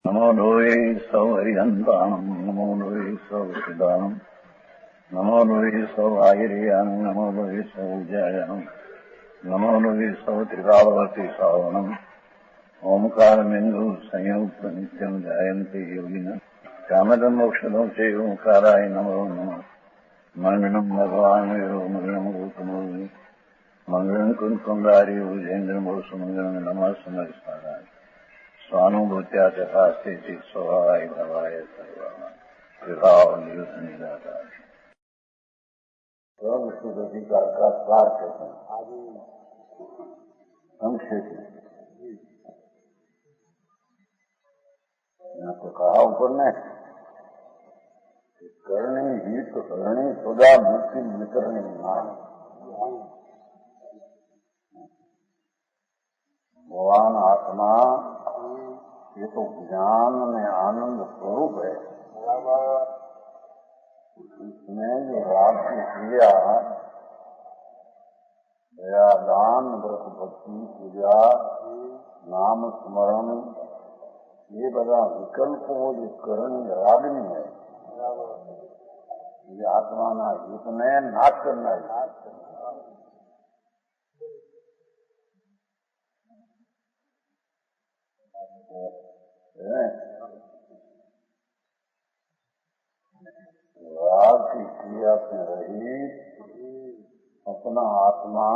नमो लोये सौहरिहन्ताणम् नमो लोये सौहृदानम् नमो लोये सौभागिर्यानम् नमो लोये सौजायनम् नमो लोये सौत्रिकावती सावनम् ओंकारमिन्दु संयुक्त नित्यम् जायन्ते योगिनः कामदम् मोक्षदम् च ओंकाराय नमो नमः मङ्गलम् भगवान् वीरो मङ्गलम् गौतमोऽग्नि मङ्गलम् कुन्कुण्डारि भुजेन्द्रमो सुमङ्गलम् नमः समर्पयामि स्वानुभूत्या चकास्ते स्वभावाय भवाय सर्वानिदाता विशुद्ध अधिकार का सार कहते हैं। संक्षेप में यहाँ तो कहा ऊपर ने करणी हित हरणी सदा मुक्ति वितरणी नाम भगवान आत्मा ये तो ज्ञान में आनंद स्वरूप है। इसमें जो राग की क्रिया दया दान व्रत भक्ति पूजा नाम स्मरण ये बड़ा विकल्प वो जो करणी रागनी है ये आत्मा ना हित में नाश करना है। राग की क्रिया से रहित अपना आत्मा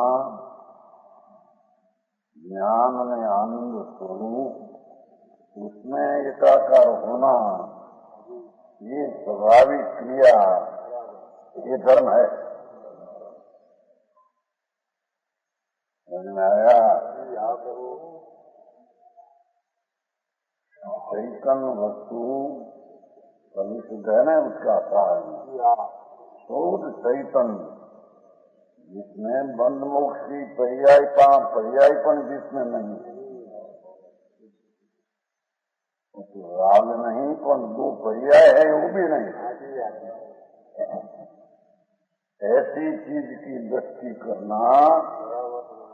ज्ञान में आनंद स्वरूप उसमें एकाकार होना ये स्वाभाविक क्रिया ये धर्म है। समझ में आया? चैतन्य वस्तु शुद्ध है ना उसका कारण शुद्ध चैतन्य जिसमें बंद मोक्ष की पर्यायपन जिसमें नहीं तो राग नहीं पर दो पर्याय है वो भी नहीं। ऐसी चीज की दृष्टि करना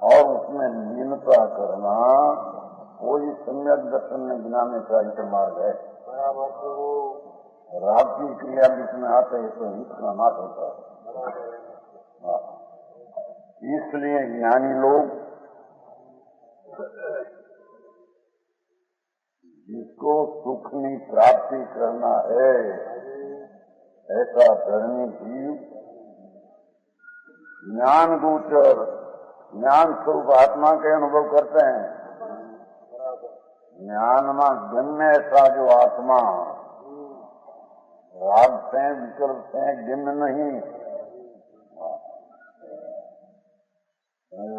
और उसमें लीनता करना कोई सम्यक दर्शन में गिनाने का एक मार्ग है। राग की क्रिया जिसमें आते है तो इसका नाश होता है। इसलिए ज्ञानी लोग जिसको सुख की प्राप्ति करना है ऐसा धर्मी जीव ज्ञान गोचर ज्ञान स्वरूप आत्मा के अनुभव करते हैं। ज्ञान में गम्य ऐसा जो आत्मा राग से विकल्प से गिन्न नहीं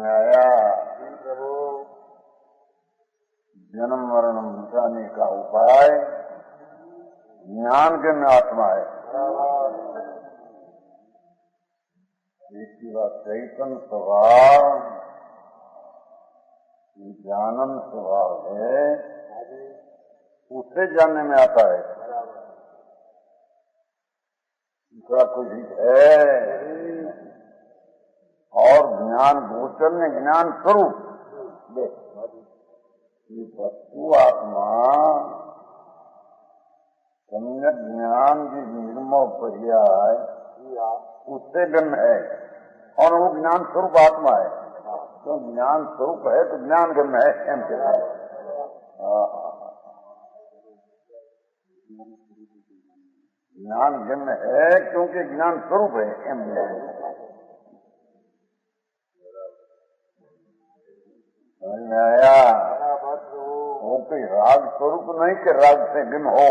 आया। जन्म मरण मिटाने का उपाय ज्ञान गम्य आत्मा है। इसकी बात चैतन्य स्वभाव ज्ञानम स्वभाव है उससे जानने में आता है। दूसरा कुछ है और ज्ञान गोचर में ज्ञान स्वरूप ये वस्तु आत्मा सम्यक ज्ञान की निर्मल पर्याय उससे गम्य है और वो ज्ञान स्वरूप आत्मा है। तो ज्ञान स्वरूप है तो ज्ञान गम्य है एम के ज्ञान गम्य है क्योंकि ज्ञान स्वरूप है एम समझ में आया? वो कोई राग स्वरूप नहीं कि राग से गिन हो।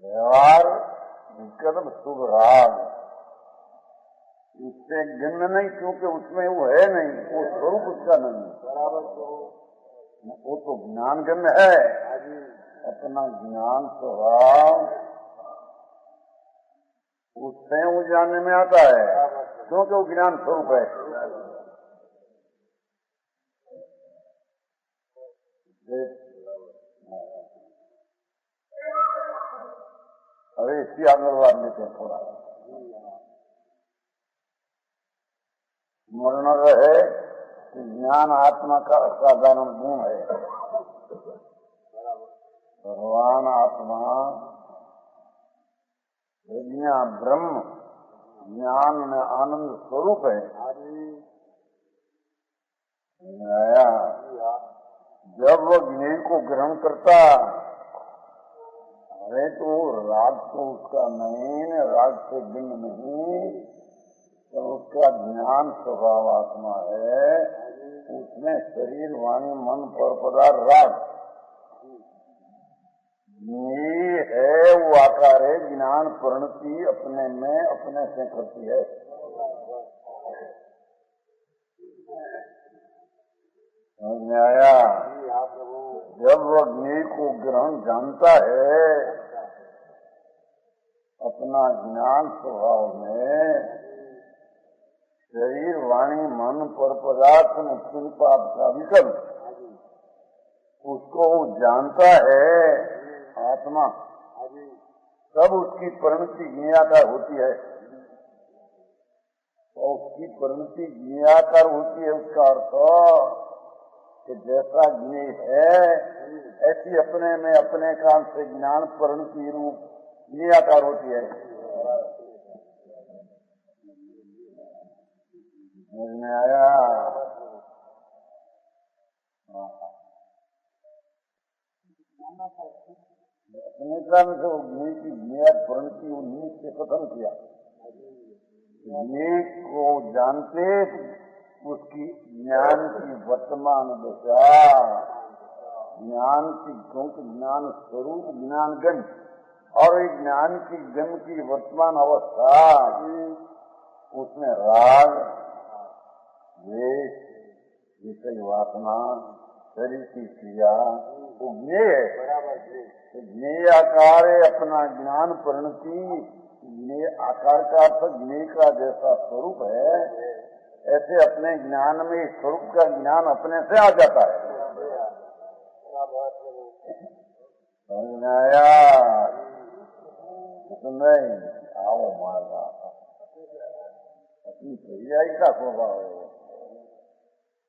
व्यवहार विकल्प शुभ राग उससे गिन्न नहीं क्योंकि उसमें वो है नहीं वो स्वरूप उसका नहीं वो तो ज्ञान गम्य है। अपना ज्ञान स्वभाव उससे वो जानने में आता है क्योंकि वो ज्ञान स्वरूप है। अरे इसकी आशीर्वाद लेते हैं थोड़ा स्मरण रहे ज्ञान आत्मा का असाधारण गुण है। भगवान आत्मा प्रज्ञा ब्रह्म ज्ञान में आनंद स्वरूप है। आया जब वह ज्ञेय को ग्रहण करता है तो राग तो उसका नहीं, राग से भिन्न नहीं, तो उसका ज्ञान स्वभाव आत्मा है। उसमें शरीर वाणी मन पर पदार्थ राग ये है, वो आकार है। ज्ञान परिणति अपने में अपने से करती है। समझ में आया? जब वह ज्ञेय को ग्रहण जानता है अपना ज्ञान स्वभाव में, शरीर वाणी मन पर पदार्थ में पुण्य पाप का विकल्प उसको जानता है आत्मा, तब उसकी परिणति ज्ञेयाकार होती है। और उसकी परिणति ज्ञेयाकार होती है, उसका अर्थ कि जैसा ज्ञेय है ऐसी अपने में अपने काम से ज्ञान परिणति रूप ज्ञेयाकार होती है। समझ में आया? अपने काम से ज्ञेय की ज्ञेय परिणति उन्नीस से खत्म किया। ज्ञेय को जानते उसकी ज्ञान की वर्तमान दशा, ज्ञान की क्योंकि ज्ञान स्वरूप ज्ञान गण और ज्ञान की गण की वर्तमान अवस्था, उसमें राग द्वेष विषय वासना शरीर की क्रिया वो ज्ञेय है। ज्ञेय आकार है अपना ज्ञान परिणति। ज्ञेय आकार का अर्थ ज्ञेय का जैसा स्वरूप है, ऐसे अपने ज्ञान में स्वरूप का ज्ञान अपने से आ जाता है। समझ में आया? तो नहीं आओ मारवा अपनी सही का स्वभाव है।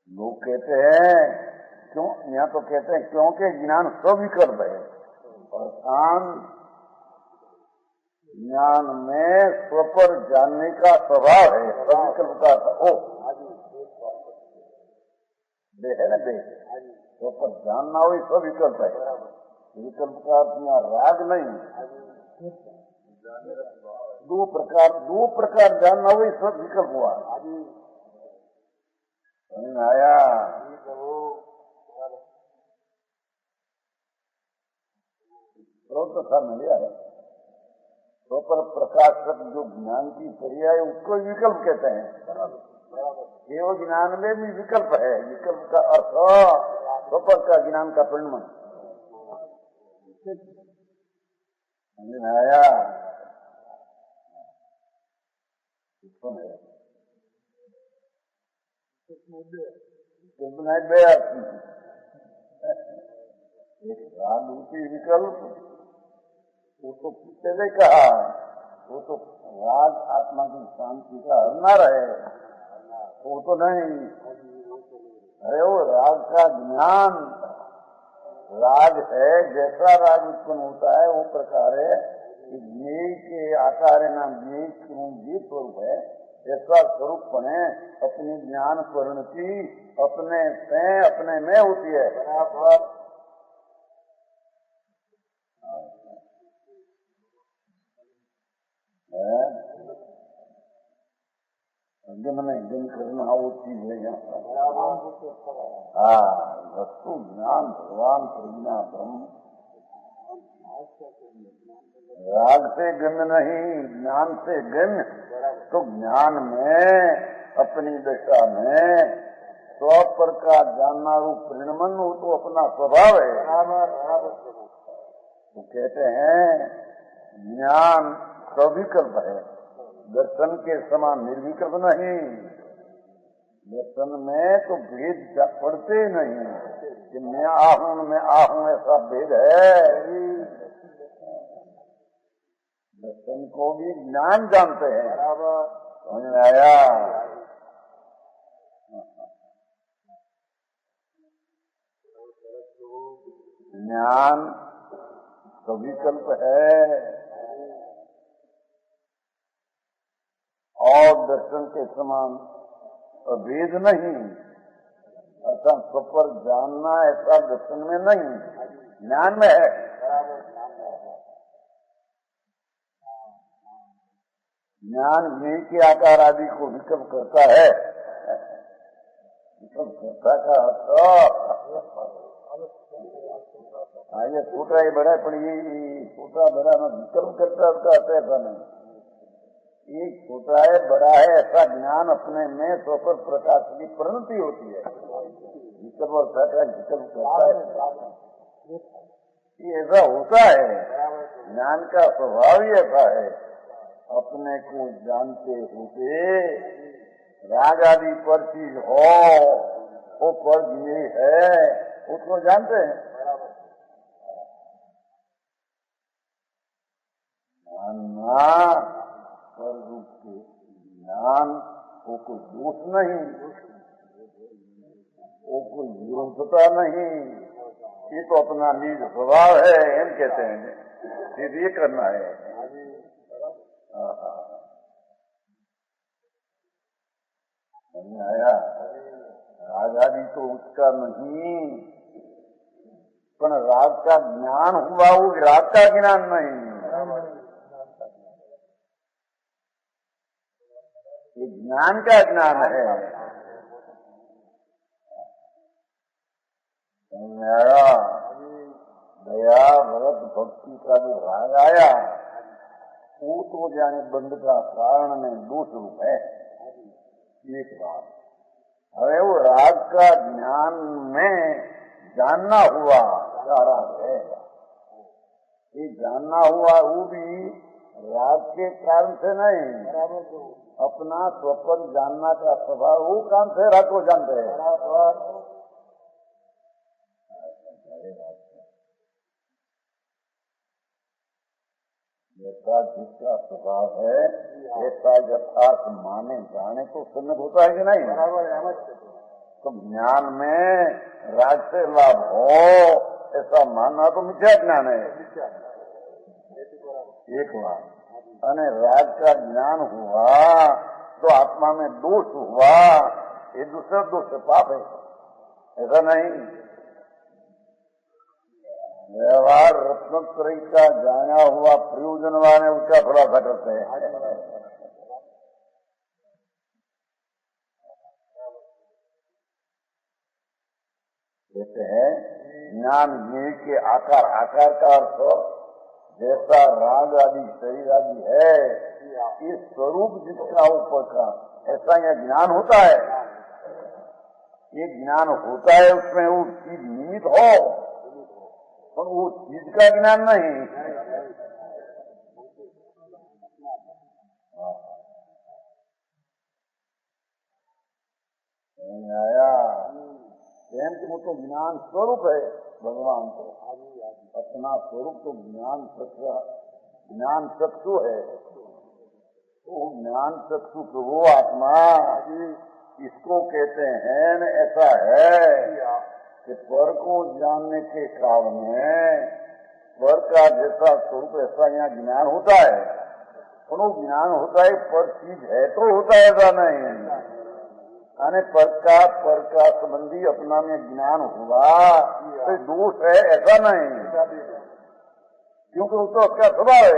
लोग कहते हैं क्यों, यहाँ तो कहते हैं क्योंकि ज्ञान स्विकल्प है और ज्ञान में स्व पर जानने का स्वभाव है। स्विकल्प का हो दे है ना, दे स्व पर जानना हो स्विकल्प है। विकल्प का यहाँ राग नहीं, दो प्रकार जानना हो सब विकल्प हुआ। आया? स्रोत था मिलिया है तो पर प्रकाशक जो ज्ञान की क्रिया है उसको विकल्प कहते हैं। केवल ज्ञान में भी विकल्प है। विकल्प का अर्थ स्वपर का ज्ञान का परिणाम। समझ आया? एक राजनीति विकल्प वो तो पहले कहा, वो तो राग आत्मा की शांति का हरना रहे, वो तो नहीं। अरे वो राग का ज्ञान राग है, जैसा राग उत्पन्न होता है वो प्रकार है। ज्ञेय के आकार नाम ज्ञेय जी स्वरूप है, ऐसा स्वरूप बने अपनी ज्ञान परिणति अपने से अपने में होती है। बराबर दिन करना वो चीज है यहाँ। हाँ, वस्तु ज्ञान भगवान प्रज्ञा ब्रह्म राग से गम्य नहीं, ज्ञान से गम्य। तो ज्ञान में अपनी दशा में स्व पर का जानना रूप परिणमन हो तो अपना स्वभाव है। तो कहते हैं ज्ञान स्विकल्प है, दर्शन के समान निर्विकल्प नहीं। दर्शन में तो भेद पड़ते नहीं कि मैं आहूं ऐसा भेद है। दर्शन को भी ज्ञान जानते हैं। समझ में आया? ज्ञान सविकल्प है और दर्शन के समान अभेद नहीं, अर्थात स्वपर जानना ऐसा दर्शन में नहीं, ज्ञान में है। ज्ञान ज्ञेय के आकार आदि को विकल्प करता है। विकल्प करता का ये छोटा ही बड़ा पर ये छोटा बड़ा में विकल्प करता उसका अर्थ ऐसा नहीं। एक छोटा है बड़ा है ऐसा ज्ञान अपने में स्वपर प्रकाश की परिणति होती है। विकल्प और विकल्प करता है ये ऐसा होता है। ज्ञान का स्वभाव ही ऐसा है। अपने को जानते होते राग आदि पर चीज हो वो पर ये है उसको जानते हैं। जानना पर रूप के ज्ञान वो कोई दोष नहीं, वो कोई विरोधता नहीं, ये तो अपना निज स्वभाव है। हम कहते हैं सिर्फ ये करना है। आया राग आदि तो उसका नहीं, पर राग का ज्ञान हुआ वो राग का ज्ञान नहीं, ये ज्ञान का ज्ञान है। आया दया भगत भक्ति का जो राग आया वो तो जाने बंद का कारण में दोष रूप है। एक बात अरे वो राग का ज्ञान में जानना हुआ क्या राग है, ये जानना हुआ वो भी राग के कारण से नहीं, अपना स्वप्न जानना का स्वभाव वो काम से राग को जानते हैं। ऐसा जिसका स्वभाव है ऐसा यथार्थ माने जाने को सम्मत होता है कि नहीं। तो ज्ञान में राग से लाभ हो ऐसा मानना तो मिथ्या ज्ञान है। एक बात अने राग का ज्ञान हुआ तो आत्मा में दोष हुआ, ये दूसरा दोष पाप है, ऐसा नहीं। व्यवहार रत्नत्रयी का जाना हुआ प्रयोजन वाले उसका खुलासा करते हैं। कहते हैं ज्ञान ज्ञेय के आकार, आकार का अर्थ जैसा राग आदि शरीर आदि है ये स्वरूप जिसका ऊपर का ऐसा यह ज्ञान होता है। ये ज्ञान होता है उसमें वो चीज निमित्त हो और वो चीज का ज्ञान नहीं। आया वो तो ज्ञान स्वरूप है भगवान को, अपना स्वरूप तो ज्ञान चक्षु है। तो ज्ञान चक्षु प्रभु आत्मा इसको कहते हैं ऐसा है कि पर को जानने के काल में पर का जैसा स्वरूप ऐसा यहाँ ज्ञान होता है, पर वो ज्ञान होता है पर चीज है तो होता है ऐसा नहीं। यानी पर का संबंधी अपना में ज्ञान हुआ तो दोष है ऐसा नहीं, क्योंकि वो तो उसका स्वभाव है।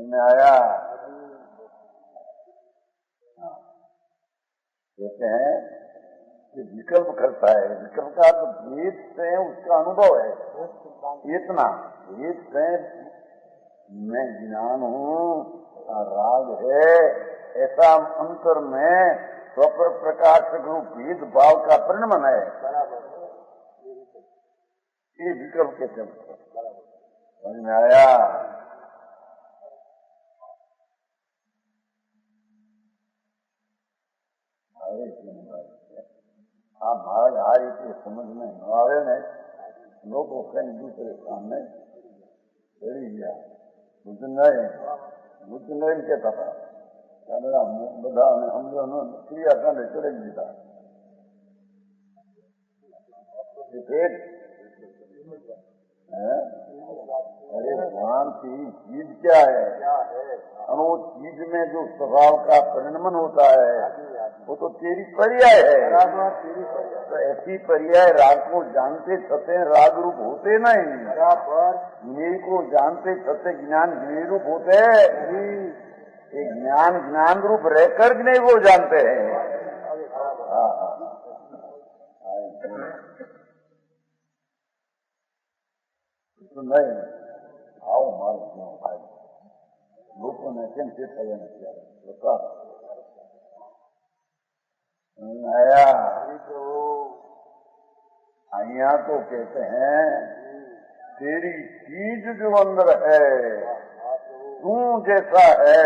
में आया कहते हैं कि विकल्प करता है। विकल्प का तो भेद से उसका अनुभव है, इतना भेद से मैं ज्ञान हूँ राग है ऐसा अंतर में स्वपर प्रकाश रूप भेद भाव का परिणमन है। ये विकल्प के चलते समझ में आया। हाँ महाराज आ रीति समझ में न आवे ने लोग कहीं दूसरे सामने चढ़ी गया बुद्ध नहीं कहता था બધા સમજો ક્રિયાકાંડ કરી દીધા. अरे भगवान की चीज क्या है? और वो चीज में जो स्वभाव का परिणमन होता है वो तो तेरी पर्याय है. तो ऐसी पर्याय राग को जानते छते राग रूप होते नहीं. ज्ञेय को जानते छते ज्ञान ज्ञेय रूप होते. ये ज्ञान ज्ञान रूप रहकर ज्ञेय को जानते हैं. तो नहीं आओ मारो क्यों भाई लोगों ने केम से कल्याण किया बता आया. यहाँ तो कहते हैं तेरी चीज जो अंदर है तू जैसा है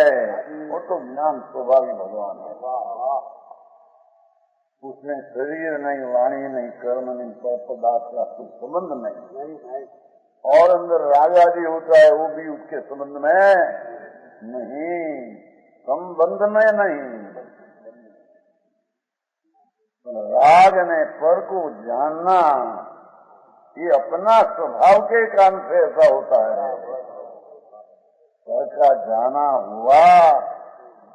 वो तो ज्ञान स्वभावी भगवान है. उसमें शरीर नहीं वाणी नहीं कर्म नहीं पदार्थ का कुछ संबंध नहीं. और अंदर राग आदि होता है वो भी उसके संबंध में नहीं. संबंध में नहीं. राग ने पर को जानना ये अपना स्वभाव के कारण से ऐसा होता है. पर का जाना हुआ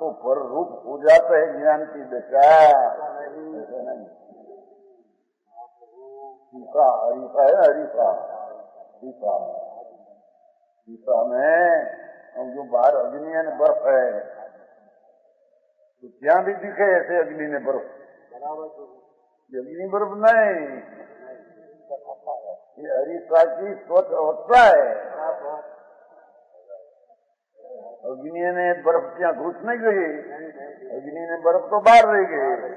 तो पर रूप हो जाता है ज्ञान की दिशा. ऐसे नहीं. शीशा हरीफा है. हरीफा शीशा में जो बाहर अग्नि है बर्फ है तो क्या भी दिखे ऐसे अग्नि ने बर्फ. अग्नि बर्फ नहीं. ये हरीफा की स्वच्छ अवस्था है. अग्नि ने बर्फ क्या घुस नहीं गई. अग्नि ने बर्फ तो बाहर रह गई.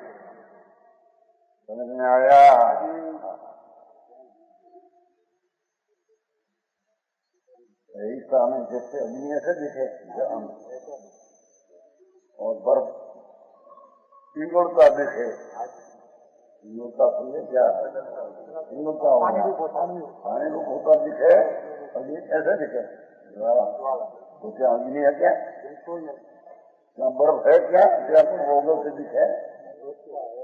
समझ में आया? ऐसा में जैसे अग्नि ऐसे दिखे और बर्फ पिघलता दिखे. पिघलता समझे क्या? पिघलता पानी रूप होता दिखे. अग्नि ऐसे दिखे तो क्या अग्नि है क्या? क्या बर्फ है क्या? क्या होगल से दिखे?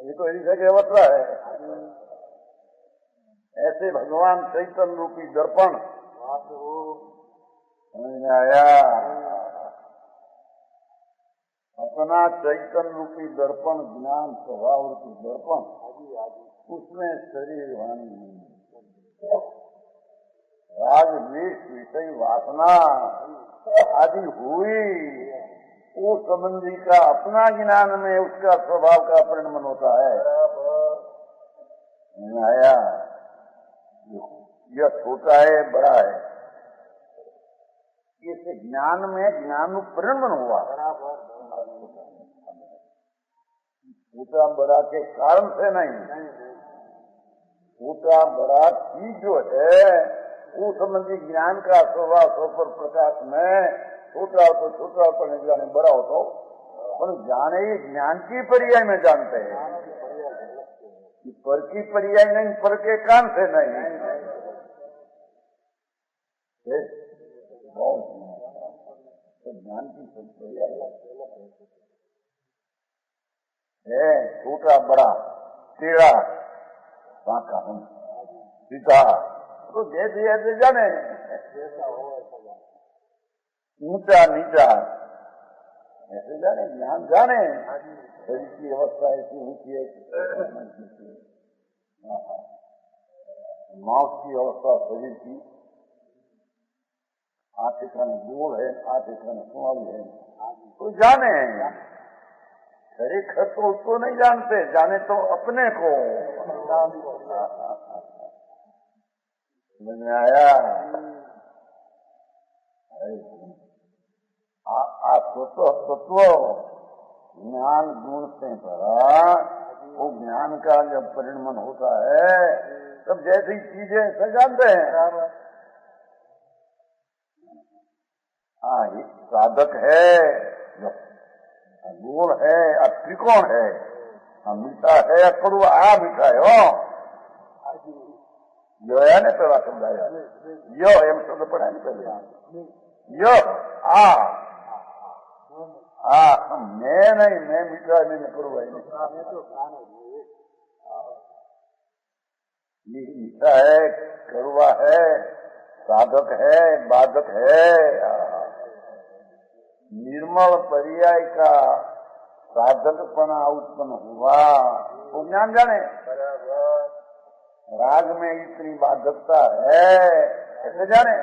ये तो ऐसा की अवस्था है. ऐसे भगवान चैतन्य रूपी दर्पण समझ में आया? अपना चैतन्य रूपी दर्पण ज्ञान स्वभाव रूपी दर्पण उसमें शरीर वाणी राग द्वेष विषय वासना आदि हुई वो संबंधी का अपना ज्ञान में उसका स्वभाव का परिणमन होता है. नहीं आया? यह छोटा है बड़ा है इसे ज्ञान में ज्ञान परिणमन हुआ. छोटा बड़ा के कारण से नहीं. छोटा बड़ा चीज जो है वो संबंधी ज्ञान का स्वभाव स्वपर प्रकाश में छोटा हो तो छोटा पर नहीं जाने बड़ा हो तो पर जाने ये ज्ञान की पर्याय में जानते हैं. पर की पर्याय नहीं पर के कान से नहीं. ज्ञान की पर्याय है. छोटा बड़ा टेढ़ा बांका सीधा तो जैसे ऐसे जाने. ऊंचा नीचा ऐसे जाने. ज्ञान जाने शरीर की अवस्था ऐसी ऊंची है. माउस की अवस्था शरीर की आठ खान गोल है 8 खान सुनाई है तो जाने. खरेखर तो उसको नहीं जानते. जाने तो अपने को. समझ में आया? तत्व ज्ञान गुण से भरा वो ज्ञान का जब परिणमन होता है तब जैसी चीजें ऐसे जानते हैं. साधक है गोल है त्रिकोण है मीठा है कड़वा. मीठा है यो है ने पेला शब्द आया. यो एम शब्द पढ़ा ने पहले यो मैं नहीं, मैं मीठा नहीं करूँ भाई। ये मीठा है, कड़वा है, साधक है, बाधक है। निर्मल पर्याय का साधकपना उत्पन्न हुआ वो ज्ञान जाने। राग में इतनी बाधकता है ऐसे जाने।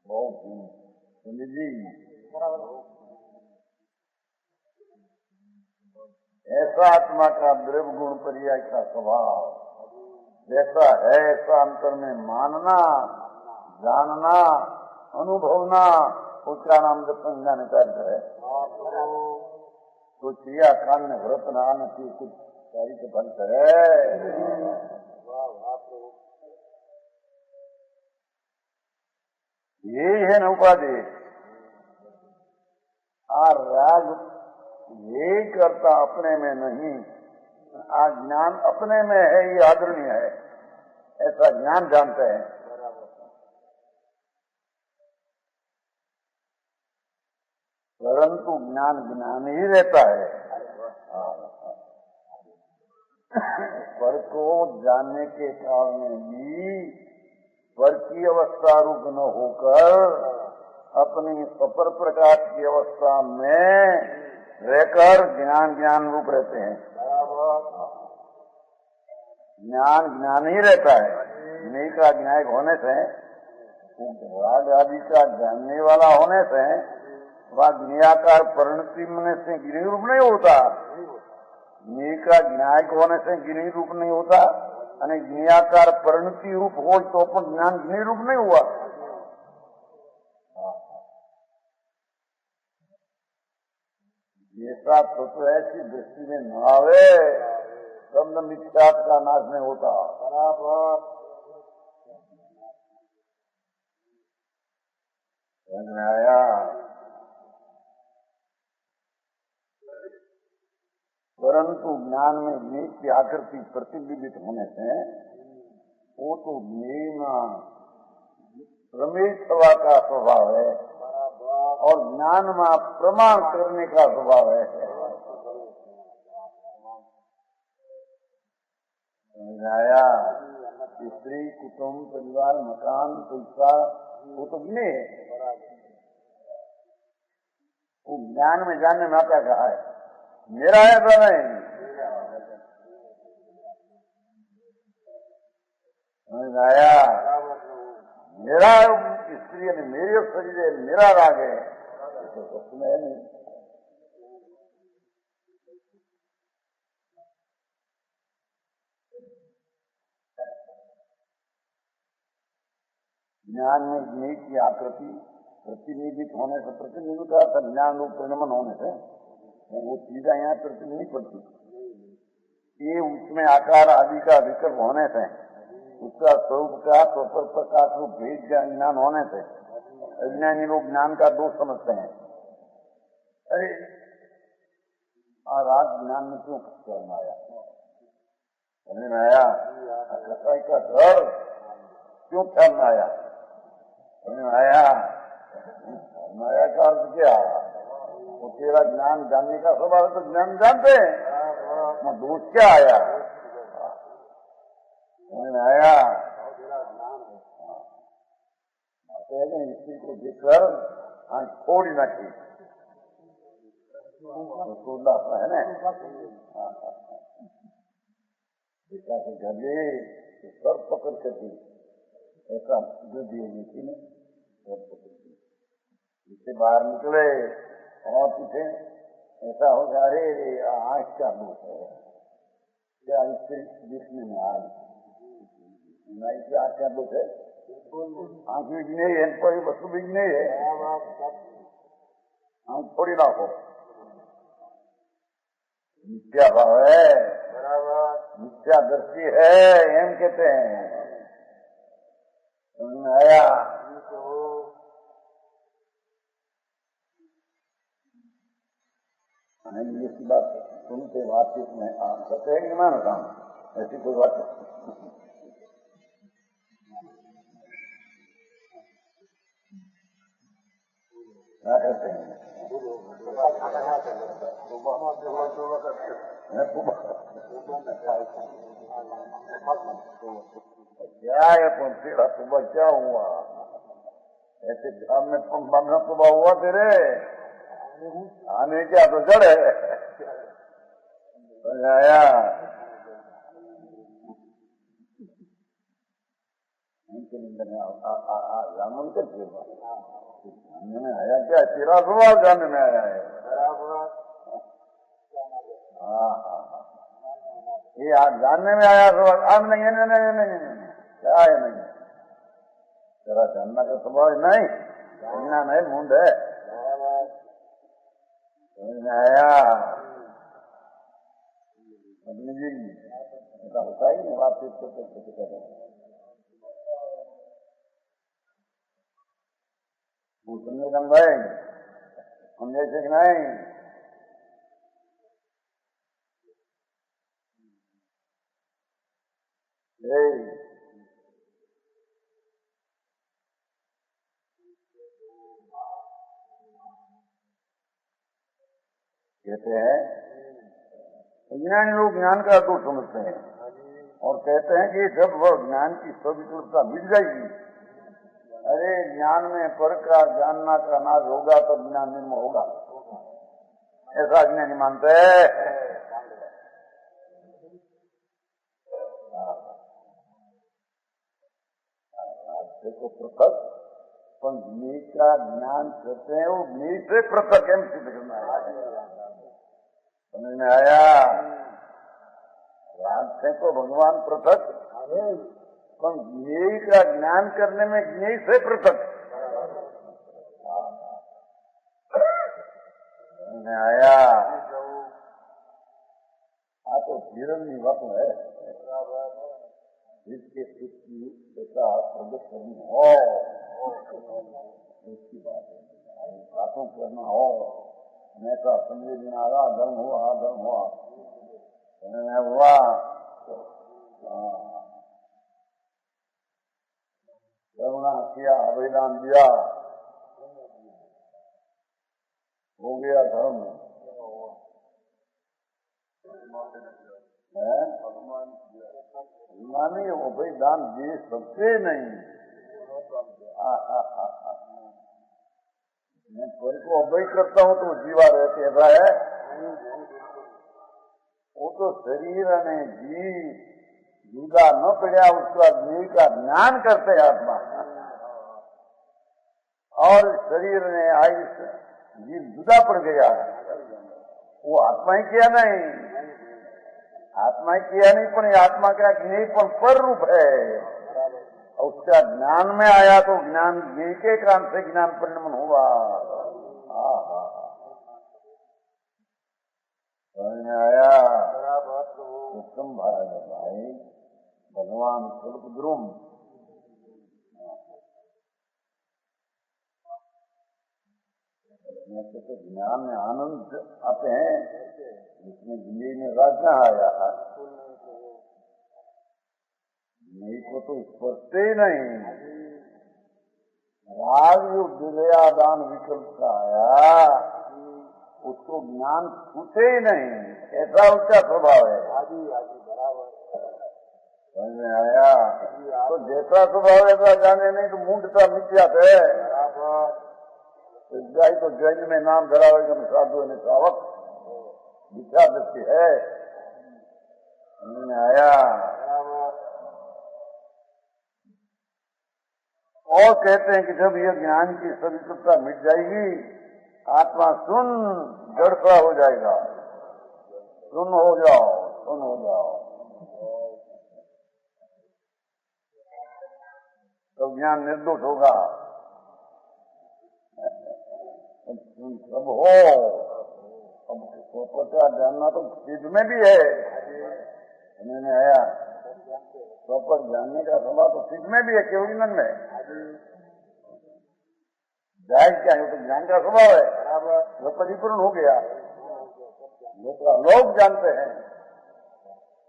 बहुत जी ऐसा आत्मा का द्रव्य गुण पर्याय का स्वभाव जैसा है ऐसा अंतर में मानना, जानना, अनुभवना, उसका नाम जब संज्ञान कार्य है। कुछ क्रिया कांड व्रत नान की कुछ साहित्य फल है। यही है न उपाधि। राग यही करता अपने में नहीं, ज्ञान अपने में है, ये आदरणीय है, ऐसा ज्ञान जानते हैं। परंतु ज्ञान ज्ञान ही रहता है। पर को जानने के कारण भी पर की अवस्था रूप न होकर अपनी अपर प्रकाश की अवस्था में रहकर ज्ञान ज्ञान रूप रहते हैं। ज्ञान ज्ञान ही रहता है। न्याय का न्यायिक होने से, राग आदि का जानने वाला होने से वह ज्ञाकार परिणति में से गिनी रूप नहीं होता। न्याय का न्यायिक होने से गिनी रूप नहीं होता, અને જ્ઞાકાર પરિણતિ રૂપ હોય તો પણ જ્ઞાન જ્ઞ रूप नहीं हुआ। ऐसा तो ऐसी दृष्टि में न आवे तब न मिथ्यात्व का नाश नहीं होता। बराबर समझ में आया। परंतु ज्ञान में ज्ञेय की आकृति प्रतिबिंबित होने से वो तो ज्ञेय में प्रमेय सभा का स्वभाव है और ज्ञान में प्रमाण करने का स्वभाव है। समझ आया। स्त्री कुटुंब परिवार मकान पैसा वो तो ज्ञेय है। वो ज्ञान में जानने में आता कहा है मेरा है तो नहीं। समझ आया। मेरा स्त्री ने मेरे शरीर है, मेरा राग है, तो सच में है नहीं। ज्ञान में ज्ञेय की आकृति प्रतिनिधित होने से, प्रतिनिधि का ज्ञान रूप परिणमन होने से वो चीजें यहाँ प्रति नहीं पड़ती। ये उसमें आकार आदि का विकल्प होने से, उसका स्वरूप का स्वपर प्रकाश रूप भेद का ज्ञान होने से अज्ञानी लोग ज्ञान का दोष समझते हैं। अरे राग ज्ञान में क्यों करना आया? समझ में आया। कसाई का घर क्यों करना आया? समझ में आया। माया का अर्थ क्या? वो तेरा ज्ञान जानने का स्वभाव है तो ज्ञान जानते हैं, दोष क्या आया? समझ में आया। स्त्री को देखकर आंख फोड़ी ना की है ना। बेटा के घर गए तो सर पकड़ कर दी, ऐसा वृद्धि होगी थी ना। सर पकड़ दी, इससे बाहर निकले और पीछे ऐसा हो गया, अरे आंख का दोष है क्या? स्त्री दिखने में आ रही आंख का दोष है? आंख भी नहीं है, कोई वस्तु भी नहीं है, आंख थोड़ी ना हो। मिथ्या भाव है, मिथ्या दृष्टि है, एम कहते हैं। समझ में आया। ऐसी बात सुनते बातचीत में आप कहते हैं कि ना काम ऐसी कोई बात क्या कहते हैं? क्या है तेरा सुबह क्या हुआ? ऐसे ध्यान में पंखा सुबह हुआ तेरे आने क्या तो जड़ है। आया जानवर के जानने में आया क्या? तेरा स्वभाव जानने में आया है। हाँ हाँ हाँ, ये आज जानने में आया स्वभाव। अब नहीं नहीं नहीं नहीं क्या है? नहीं तेरा जानना का स्वभाव नहीं, जानना नहीं मुंड है। आया अपनी जी ऐसा होता ही नहीं। बातचीत करते पूछने का भाई हम जैसे कि नहीं। कहते हैं ज्ञानी लोग ज्ञान का अर्थ समझते हैं और कहते हैं कि जब वह ज्ञान की स्विकृतता मिल जाएगी, अरे ज्ञान में पर का जानना का नाश होगा तब ज्ञान निर्म होगा, ऐसा ज्ञानी मानते हैं। देखो पृथक पर ज्ञ का ज्ञान करते हैं, वो ज्ञ से पृथक एम सिद्ध करना है। समझ में आया? रात से तो भगवान पृथक, पर ज्ञ का ज्ञान करने में ज्ञ से पृथक। समझ में आया? तो हिरण्य वत है जिसके सुख की प्रगट करनी हो, उसकी बात है। बातों करना हो, हमेशा समझे बिना धर्म हुआ हुआ करुणा किया, आवेदन दिया, हो गया धर्म है। नहीं वो भाई दान दे सकते नहीं। मैं फल को अभय करता हूँ तो जीवा रहते ऐसा है। वो तो शरीर ने जी जुदा न पड़ा, उसका जीव का ज्ञान करते आत्मा, और शरीर ने आयुष जीव जुदा पड़ गया, वो आत्मा ही किया नहीं। आत्मा ही किया नहीं, पर आत्मा का ज्ञ पर रूप है। उसका ज्ञान में आया तो ज्ञान ज्ञ के कारण से ज्ञान परिणमन हुआ। समझ में आया? उत्तम भाई भगवान स्वरूप द्रुम तो ज्ञान में आनंद आते हैं, इसमें जिंदगी में राज न आया। नहीं को तो स्पर्शते ही नहीं। राग जो विलया दान विकल्प का आया उसको ज्ञान छूटे ही नहीं, ऐसा उसका स्वभाव है। समझ में आया? तो जैसा स्वभाव ऐसा जाने नहीं तो मूढ़ता मिथ्या है। जाई तो जैन में नाम धरावेगा साधु ने श्रावक, मिथ्या दृष्टि है। समझ में आया? और कहते हैं कि जब यह ज्ञान की स्विकृतता मिट जाएगी, आत्मा सुन जड़सा हो जाएगा। सुन हो जाओ, सुन हो जाओ, तो ज्ञान निर्दोष होगा। सब हो, अब स्वपचा जानना तो सिद्ध में भी है। समझ में आया? स्वपर जानने का स्वभाव तो सिद्ध में भी है, केवल मन में जाए क्या है, तो ज्ञान का स्वभाव है। वो परिपूर्ण हो गया। लोग जानते हैं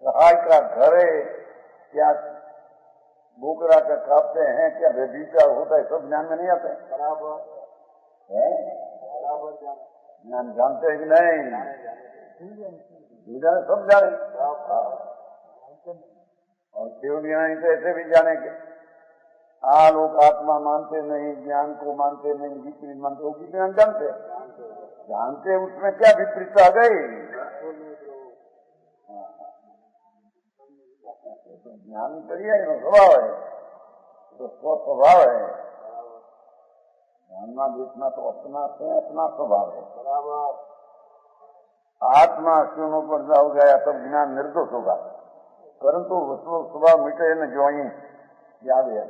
सहाय का घरे क्या बोकरा का काटते हैं, क्या व्यभिचार होता है, सब ज्ञान में नहीं आते हैं। ज्ञान जानते हैं कि नहीं? जाने, सब जाने। और केवल ज्ञानी तो ऐसे भी जाने के लोग आत्मा मानते नहीं, ज्ञान को मानते नहीं, विपरीत मानते, वो भी ज्ञान जानते उसमें क्या विपरीत आ गई? ज्ञान करिए स्वभाव है, तो स्वभाव है। जानना देखना तो अपना से अपना स्वभाव है। आत्मा शून्य पर जाओ गया तब ज्ञान निर्दोष होगा, परंतु वस्तु स्वभाव मिटे न ज्यों याद है।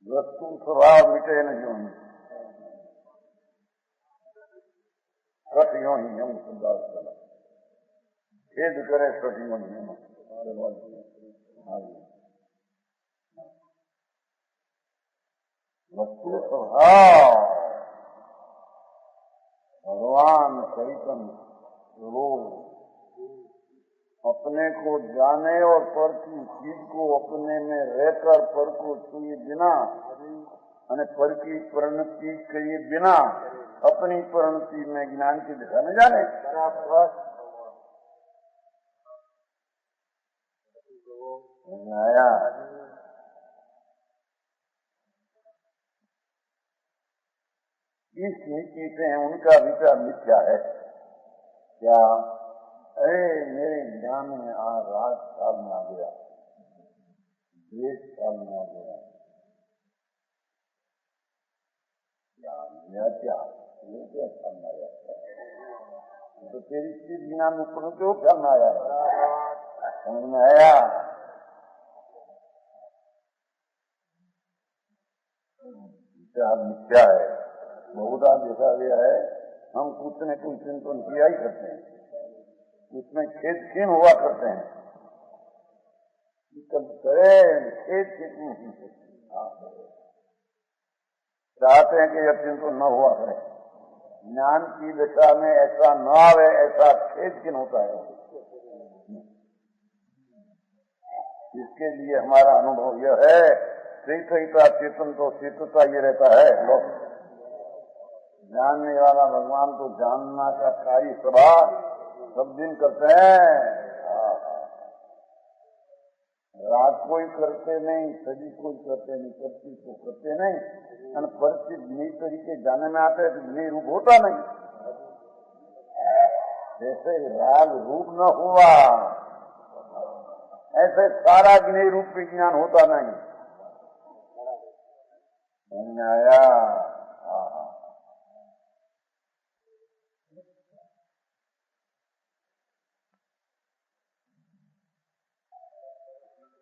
वस्तु स्वभाव मिटे न ज्यों कट यो ही हम सुधार खेद करे कठिन वस्तु स्वभाव भगवान चैतन्य रोग अपने को जाने और पर की चीज को अपने में रहकर पर को छुए बिना और पर की परिणति किए बिना अपनी परिणति में ज्ञान की दिशा में जाने। आया इस नीति से उनका विचार मिथ्या है। क्या? अरे मेरे ज्ञान में राज काल में आ गया, देश काल में आ गया, क्या ये क्या करना आया? तो तेरी चीज ज्ञान ऊपर क्यों करना आया? समझ में आया? विचार मिथ्या है। बहुधा देखा गया है, हम कुछ न कुछ चिंतन किया ही करते हैं, उसमें खेद खीन हुआ करते हैं। कब करे खेद चाहते हैं कि यह चिंतन न हुआ करे, ज्ञान की दिशा में ऐसा न आवे, ऐसा खेद खीन होता है। इसके लिए हमारा अनुभव यह है, चैतन्यता चेतन तो चेतता ये रहता है। लोग जानने वाला भगवान को जानना का कार्य सभा सब दिन करते हैं। रात कोई करते नहीं, सभी कोई करते नहीं, परिचित को करते नहीं, और परिचित नई तरीके जाने में आते हैं तो नई रूप होता नहीं। जैसे राग रूप न हुआ, ऐसे सारा नई रूप विज्ञान होता नहीं। आया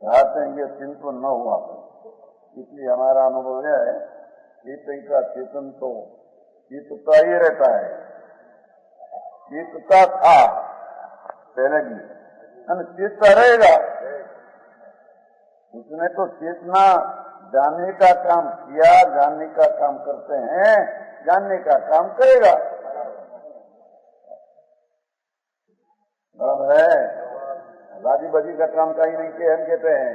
चाहते हैं ये चिंतन न हुआ, इसलिए हमारा अनुभव यह है चेतन का चेतन तो चेतता ही रहता है। चेतता था पहले भी, चेतता रहेगा। उसने तो चेतना जानने का काम किया, जानने का काम करते हैं, जानने का काम करेगा। बराबर है। राजी बाजी का काम का ही नहीं के हम कहते हैं।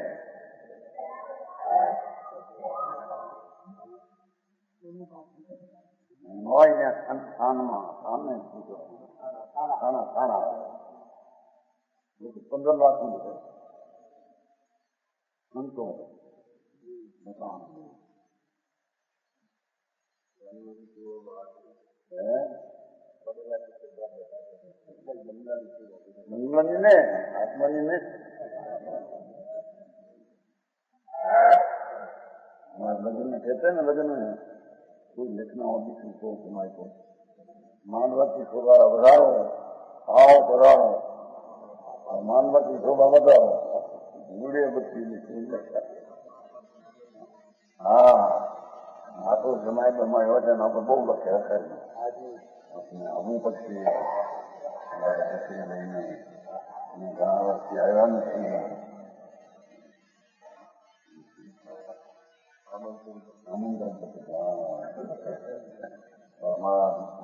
खाना खाना 15 लाख मिलते हमको ने आत्मा जी ने लगन में कहते हैं ना, लगन में कोई लिखना हो किसी को तुम्हारे को मानवा की शोभा बढ़ाओ, आओ बढ़ाओ, और मानवा की शोभा बढ़ाओ, बूढ़े बच्ची ने हाँ तो जमाए बमाए वजन पर बहु लखे रखे अपने अमू पक्षी लઈને ઘણા વર્ષથી આવ્યા નથી.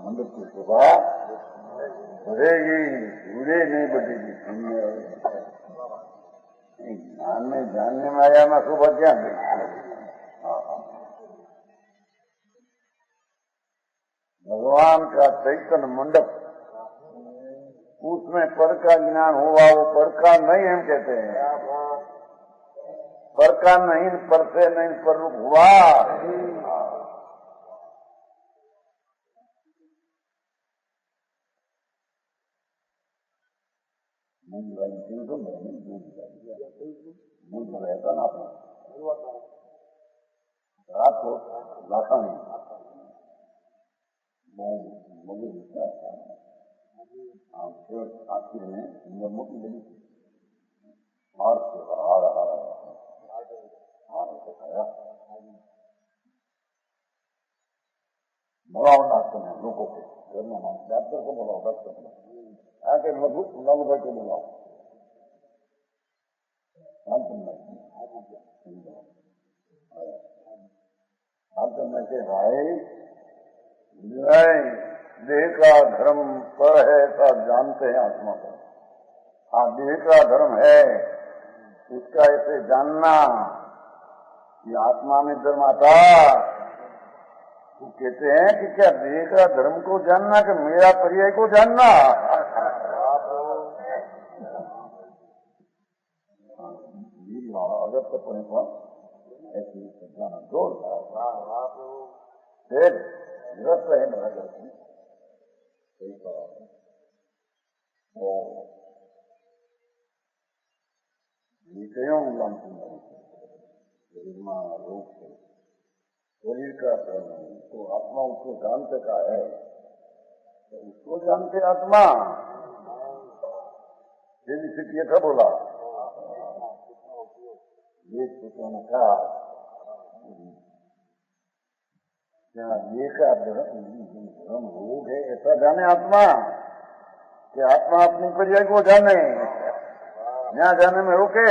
मंदिर की शोभा बढ़ेगी, पूरे नहीं बढ़ेगी। ज्ञान में जानने में आया ना शोभा क्या का चैतन्य मंडप, उसमें पर का ज्ञान हुआ, वो पर का नहीं हम कहते हैं। पर का नहीं, पर से नहीं पर रूप हुआ। दूध रहता ना अपना रात को लाता नहीं, मुझे आखिर में नियमों की लगी हार से हार खाया बुलाओ डॉक्टर ने लोगों को, डॉक्टर को बुलाओ, डॉक्टर को आके लघु भाई को बुलाओ, के भाई देह का धर्म पर है, ऐसा जानते हैं आत्मा को। हाँ, देह का धर्म है, उसका ऐसे जानना कि आत्मा में धर्म आता। वो कहते हैं कि क्या देह का धर्म को जानना कि मेरा पर्याय को जानना? अगर तो ऐसी जाना जोर फिर निरस्त है बना जाती विषयों रूप से शरीर का धर्म तो आत्मा उसको जानते का है, तो उसको जानते आत्मा। यदि सिर्फ ये था बोला ये सोचने का क्या ये का धर्म रोग है, ऐसा जाने आत्मा कि आत्मा अपनी पर्याय को जाने, यहाँ जाने में रोके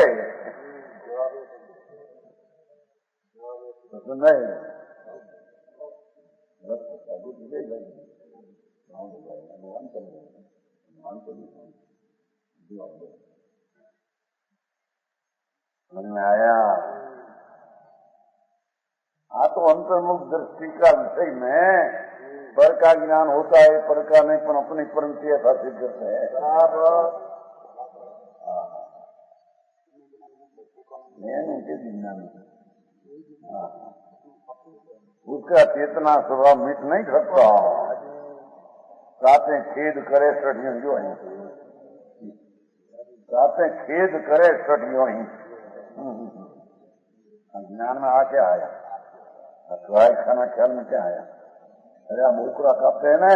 तो नहीं। समझ में आया? तो अंतर्मुख दृष्टि का विषय में पर का ज्ञान होता है, पर का नहीं, पर अपनी परंपरा ऐसा सिद्ध करते हैं। उनके विज्ञान उसका चेतना स्वभाव मिट नहीं सकता। साथे खेद करे सटियों जो है, साथे खेद करे सटियों ही ज्ञान में आ क्या आया? अथवा खाना ख्याल में क्या आया? अरे हम उकड़ा खाते हैं ना,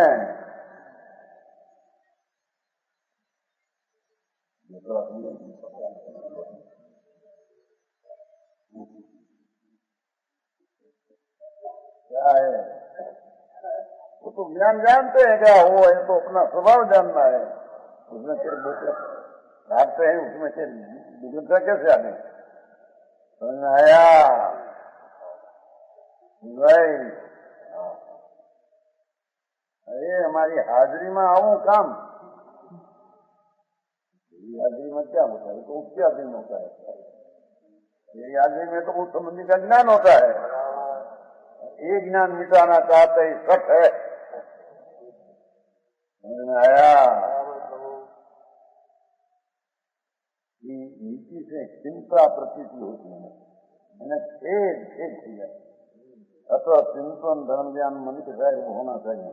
क्या है? वो तो ज्ञान जानते हैं क्या वो है, तो अपना स्वभाव जानना है। उसमें फिर खाते हैं, उसमें फिर विविधता कैसे आने? समझ में आया? अरे हमारी हाजिरी में आऊं काम, हाजिरी में क्या होता है? तो उसके हाजिरी में होता है। ये हाजिरी में तो उस संबंधी का ज्ञान होता है। ये ज्ञान मिटाना चाहते ही सच है। समझ में आया? कि नीति से चिंता प्रतीति होती है, मैंने खेद किया अथवा चिंतन धर्म ज्ञान मनुष्य का होना चाहिए।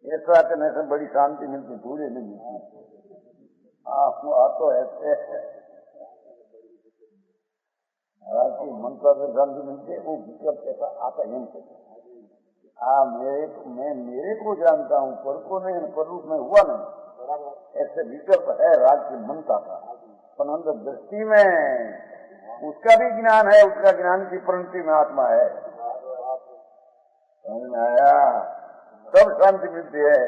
ये ऐसा करने से बड़ी शांति मिलती, पूरी नहीं मिलती। आपको तो ऐसे हालांकि मन का जो शांति मिलती है वो विकल्प ऐसा आता ही नहीं। मेरे को जानता हूँ, पर को नहीं, पर रूप में हुआ नहीं, ऐसे विकल्प है राग की मनता का। पर अंदर दृष्टि में उसका भी ज्ञान है, उसका ज्ञान की परिणति में आत्मा है। समझ में आया? तब शांति मिलती है।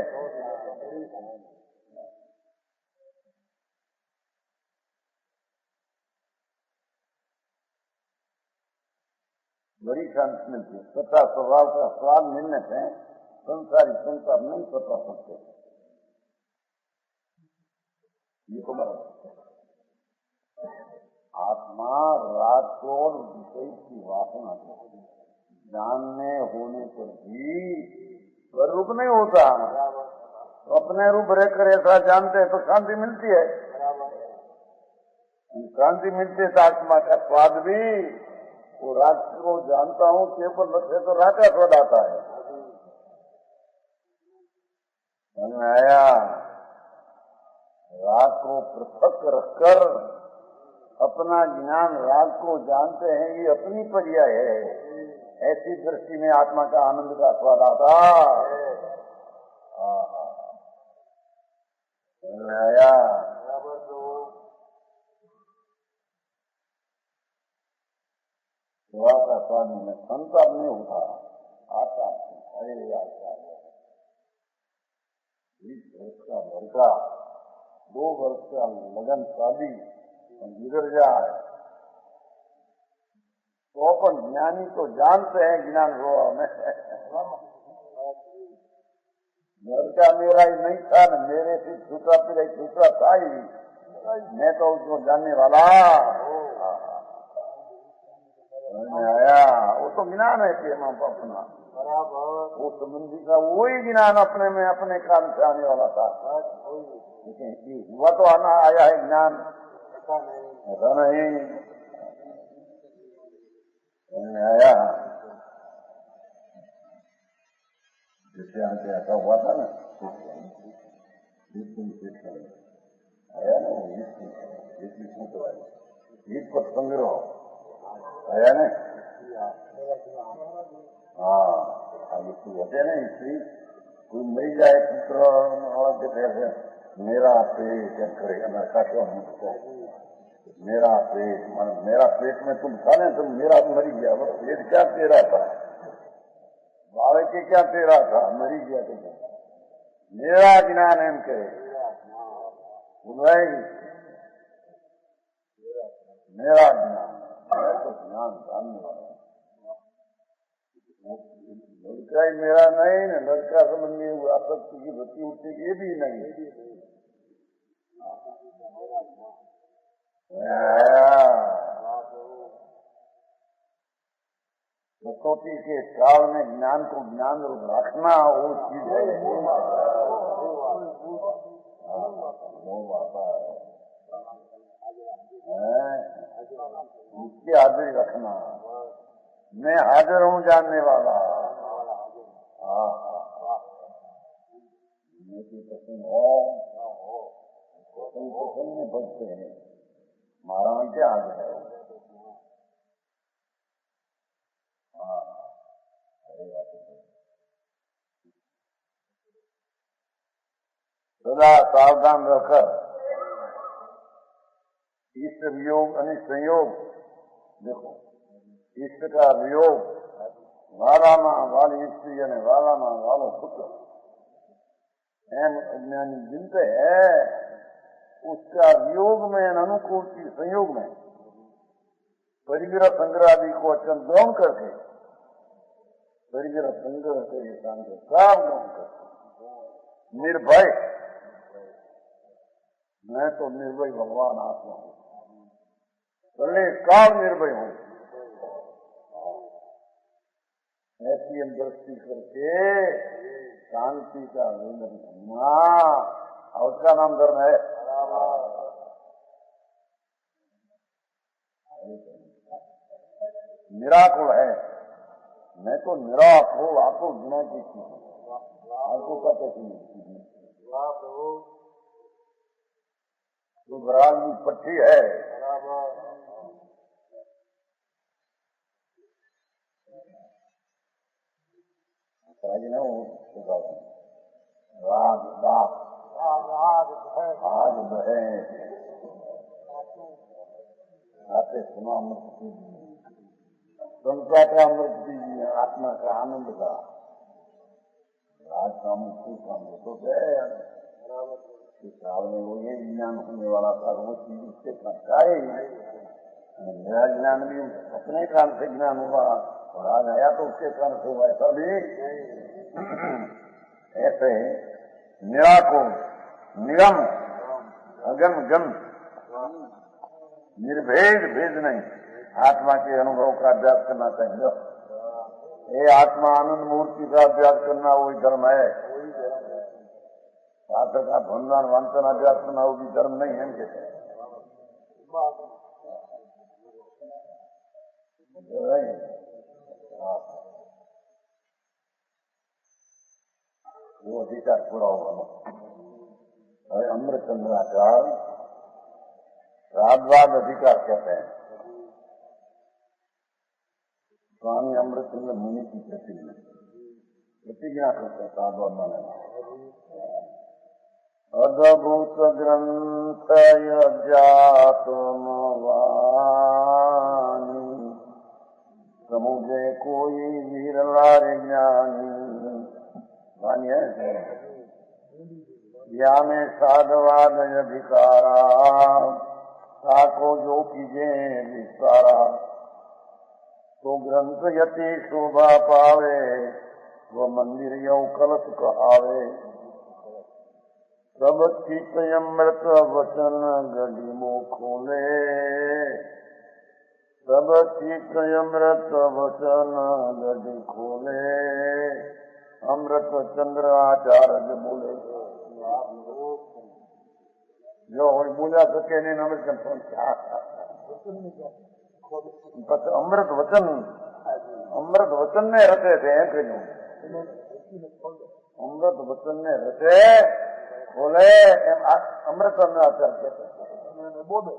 बड़ी शांति मिलती है। सत्ता स्वभाव का स्वाद मिलने से संसारी संसार नहीं सता सकते। ये तो आत्मा राग को विषय की वासना जानने होने पर भी स्वरूप नहीं होता। तो अपने रूप रहकर ऐसा जानते हैं तो शांति मिलती है। शांति मिलती है तो आत्मा का स्वाद भी वो राग को जानता हूँ केवल लक्ष्य तो राग का स्वाद आता है। समझ में आया? राग को पृथक रखकर अपना ज्ञान राग को जानते हैं, ये अपनी पर्याय है। ऐसी दृष्टि में आत्मा का आनंद का स्वाद आता। समझ में आया? सेवा का स्वाद में संताप नहीं होता, आता। अरे आता 20 वर्ष का लड़का 2 वर्ष का लगन शादी गुजर जाए तो अपन ज्ञानी तो जानते हैं ज्ञान हुआ में लड़का मेरा ही नहीं था न, मेरे से छूटा फिर छूटा था ही, मैं तो उसको जानने वाला। आया वो तो ज्ञान है प्रेम अपना, वो संबंधी का वही ज्ञान अपने में अपने कान से आने वाला था। लेकिन हुआ तो आना आया है ज्ञान, ऐसा नहीं आया। जैसे यहाँ से ऐसा हुआ था ना, आया ना गीत को संग्रह आया ना। हाँ होते ना स्त्री कोई मिल जाए पुत्र कैसे मेरा पेट करेगा नशा क्यों मुझको, मेरा पेट में तुम था ना, तुम मेरा मरी गया। वो पेट क्या तेरा था, बावे के क्या तेरा था, मरी गया तुम। मेरा ज्ञान एम के मेरा ज्ञान, मैं तो ज्ञान जानने वाला। लड़का ही मेरा नहीं न, लड़का संबंधी आसक्ति की वृत्ति उठती ये भी नहीं। प्रकृति के काल में ज्ञान को ज्ञान रूप रखना वो चीज है। वो आता है उसकी हाजिरी रखना। मैं हाजिर हूँ जानने वाला। पसंद हो पसंद में बचते हैं, हमारा में क्या हाजिर है। सदा सावधान रहकर इष्ट वियोग आणि संयोग, देखो इष्ट का वियोग वालामा वाली स्त्री અને वालामा वालो पुत्र एम अज्ञानी जिनते है, उसका वियोग में अनुकूल की संयोग में परिग्रह संग्रह आदि को अत्यंत गौण करके परिग्रह संग्रह के काम को काम गौण करके निर्भय, मैं तो निर्भय भगवान आत्मा हूँ, पहले काल निर्भय हूँ, ऐसी हम दृष्टि करके शांति का विंदन करना और उसका नाम धर्म है। निराकुल है, मैं तो निराकुल आकुल गुना की चीज आपको का कैसी मिलती तो बराल की पट्टी है। राग बाप आज बहे आते सुना अमृत संता का अमृत दीजिए, आत्मा का आनंद का राज का अमृत का अमृत तो काल में वो ये ज्ञान होने वाला था, वो चीज उसके पहुंचाए। मेरा ज्ञान भी अपने काल से ज्ञान हुआ और आ गया तो उसके कारण से हुआ, ऐसा भी ऐसे निराकुल निगम अगम गम निर्भेद भेद नहीं, आत्मा के अनुभव का अभ्यास करना चाहिए। ये आत्मा आनंद मूर्ति का अभ्यास करना वही धर्म है। शास्त्र का भंडान वांचन अभ्यास करना वो भी धर्म नहीं है इनके। वो अधिकार पूरा होगा। अरे अमृतचंद्राचार्य राजवाद अधिकार कहते हैं। स्वामी अमृतचंद्र मुनि की प्रतिज्ञा करते हैं राजवाद माने। अद्भुत ग्रंथ अध्यात्म वाणी समुझे कोई वीरलार ज्ञानी। वाणी है या में साधवाद अधिकारा साको जो कीजे विस्तारा। तो ग्रंथ यति शोभा पावे वो मंदिर यौ कलश कहावे। सब चित अमृत वचन गली मुँह खोले। सब चित अमृत वचन गली खोले। अमृत चंद्र आचार्य बोले जो बोला सके नहीं अमृत अमृत वचन ने रटे थे। अमृत वचन ने रटे बोले अमृत आचार्य बोले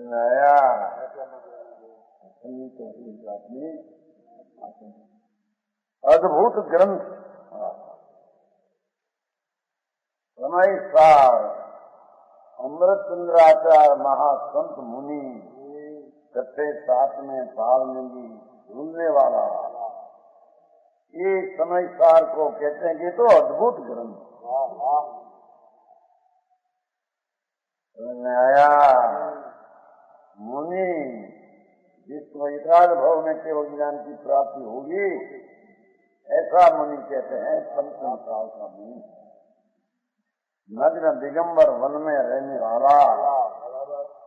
नया अद्भुत ग्रंथ समय सार अमृतचंद्राचार्य महासंत मुनि छठे सातवें साल में भी ढूंढने वाला ये समय सार को कहते हैं कि तो अद्भुत ग्रंथ नया मुनि जिसको एकाग्र भाव में केवल ज्ञान की प्राप्ति होगी ऐसा मुनि कहते हैं। पंचम काल का मुनि नग्न दिगंबर वन में रहने वाला